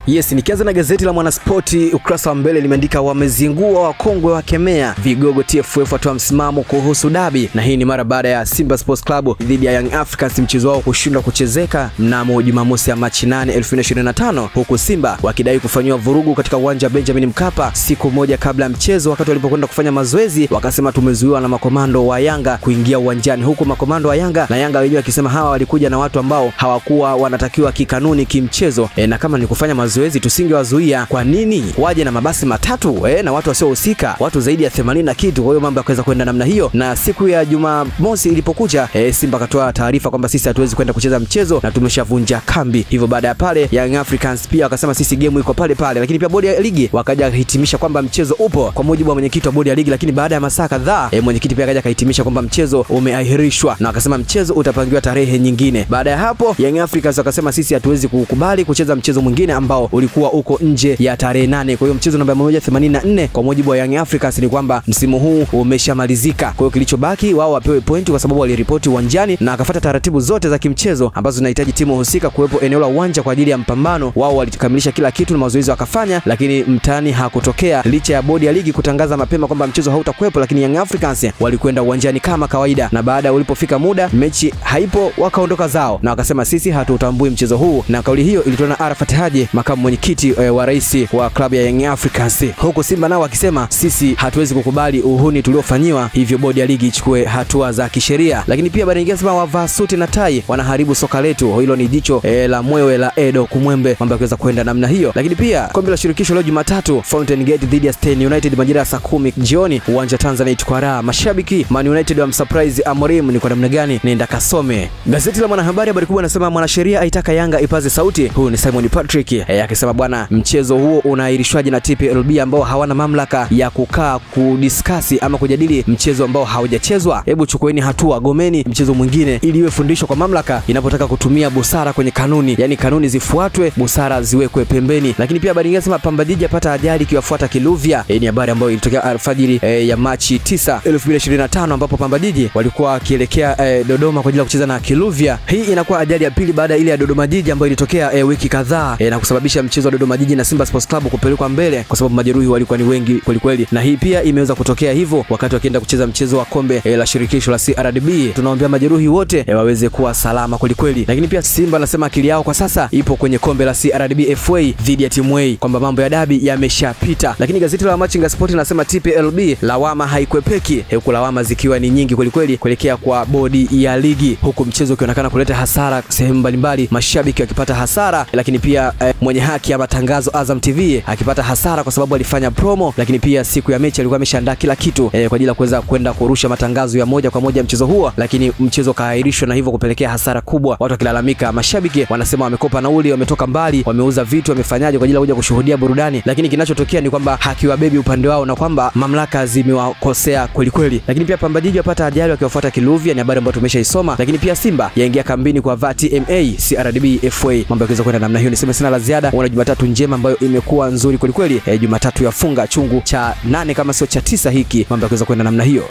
Yes, nikianza na gazeti la Mwanaspoti ukurasa wa mbele limeandika wamezingua wakongwe wakemea, vigogo TFF watoa msimamo kuhusu dabi. Na hii ni mara baada ya Simba Sports Club dhidi ya Young Africans mchezo wao kushindwa kuchezeka mnamo Jumamosi ya Machi 8, 2025, huku Simba wakidai kufanywa vurugu katika uwanja Benjamin Mkapa siku moja kabla mchezo. Wakati walipokwenda kufanya mazoezi wakasema tumezuiwa na makomando wa Yanga kuingia uwanjani, huku makomando wa Yanga na Yanga wenyewe wakisema hawa walikuja na watu ambao hawakuwa wanatakiwa kikanuni kimchezo. Na kama ni kufanya mazoezi tusingewazuia, kwa nini waje na mabasi matatu na watu wasiohusika, watu zaidi ya 80 na kitu? Kwa hiyo mambo yakaweza kwenda namna hiyo. Na siku ya Jumamosi ilipokuja Simba katoa taarifa kwamba sisi hatuwezi kwenda kucheza mchezo na tumeshavunja kambi. Hivyo baada ya pale Young Africans pia wakasema sisi game iko pale pale, lakini pia bodi ya ligi wakaja kuhitimisha kwamba mchezo upo kwa mujibu wa mwenyekiti wa bodi ya ligi. Lakini baada ya masaa kadhaa mwenyekiti pia akaja kuhitimisha kwamba mchezo umeahirishwa na wakasema mchezo utapangiwa tarehe nyingine. Baada ya hapo Young Africans wakasema sisi hatuwezi kukubali kucheza mchezo mwingine ambao ulikuwa uko nje ya tarehe 8. Kwa hiyo mchezo namba 184 kwa mujibu wa Young Africans ni kwamba msimu huu umeshamalizika. Kwa hiyo kilichobaki wao wapewe pointi kwa sababu waliripoti uwanjani na akafuata taratibu zote za kimchezo ambazo zinahitaji timu husika kuwepo eneo la uwanja kwa ajili ya mpambano. Wao walikamilisha kila kitu na mazoezi wakafanya, lakini mtani hakutokea licha ya bodi ya ligi kutangaza mapema kwamba mchezo hautakuwepo. Lakini Young Africans walikwenda uwanjani kama kawaida, na baada ulipofika muda mechi haipo wakaondoka zao na wakasema sisi hatutambui mchezo huu. Na kauli hiyo ilitolewa na Arafat Haji, makamu mwenyekiti wa rais wa klabu ya Young Africans, huko Simba nao wakisema sisi hatuwezi kukubali uhuni tuliofanywa, hivyo bodi ya ligi ichukue hatua za kisheria. Lakini pia baada nyingine sema wavaa suti na tai wanaharibu soka letu, hilo ni jicho la mwewe la Edo Kumwembe, mambo yakaweza kwenda namna hiyo. Lakini pia kombe la shirikisho leo Jumatatu, Fountain Gate dhidi ya Stand United majira ya saa 10 jioni uwanja Tanzania Itkwara. Mashabiki Man United wa surprise Amorim ni kwa namna gani? Nenda kasome gazeti la Mwanahabari. Habari kubwa nasema mwanasheria aitaka Yanga ipaze sauti. Huyu ni Simon Patrick akisema bwana mchezo huo unaahirishwaje na TPLB ambao hawana mamlaka ya kukaa kudiskasi ama kujadili mchezo ambao haujachezwa. Hebu chukueni hatua, gomeni mchezo mwingine ili iwe fundisho kwa mamlaka inapotaka kutumia busara kwenye kanuni, yani kanuni zifuatwe, busara ziwekwe pembeni. Lakini pia habari nyingine sema Pamba Jiji apata ajali kiwafuata Kiluvya. Ni habari ambayo ilitokea alfajiri ya Machi 9, 2025 ambapo Pamba Jiji walikuwa wakielekea Dodoma kwa ajili ya kucheza na Kiluvya. Hii inakuwa ajali ya pili baada ile ya Dodoma Jiji ambayo ilitokea wiki kadhaa na kusababisha mchezo wa Dodoma Jiji na Simba Sports Club kupelekwa mbele kwa sababu majeruhi walikuwa ni wengi kweli kweli. Na hii pia imeweza kutokea hivyo wakati wakienda kucheza mchezo wa kombe la shirikisho la CRDB. Tunaombea majeruhi wote waweze kuwa salama kweli kweli. Lakini pia Simba anasema akili yao kwa sasa ipo kwenye kombe la CRDB FA dhidi ya timu A, kwamba mambo ya dabi yameshapita. Lakini gazeti la Machinga Sport linasema TPLB lawama haikwepeki, huku lawama zikiwa ni nyingi kweli kweli kuelekea kwa bodi ya ligi, huku mchezo ukionekana kuleta hasara sehemu mbalimbali, mashabiki wakipata hasara. Lakini pia mwenye haki ya matangazo Azam TV akipata hasara kwa sababu alifanya promo, lakini pia siku ya mechi alikuwa ameshaandaa kila kitu kwa ajili ya kuweza kwenda kurusha matangazo ya moja kwa moja mchezo huo, lakini mchezo kaahirishwa na hivyo kupelekea hasara kubwa. Watu wakilalamika, mashabiki wanasema wamekopa nauli, wametoka mbali, wameuza vitu, wamefanyaje kwa ajili ya kuja kushuhudia burudani, lakini kinachotokea ni kwamba hakiwabebi upande wao na kwamba mamlaka zimewakosea kweli kweli. Lakini pia Pamba Jiji wapata ajali wakiwafuata Kiluvya, ni habari ambayo tumeshaisoma. Lakini pia Simba yaingia kambini kwa VATMA CRDB FA, mambo yakaweza kwenda namna hiyo. Niseme sina la ziada, wana Jumatatu njema ambayo imekuwa nzuri kweli kweli. Jumatatu ya funga chungu cha 8 kama sio cha 9 hiki, mambo yakaweza kwenda namna hiyo.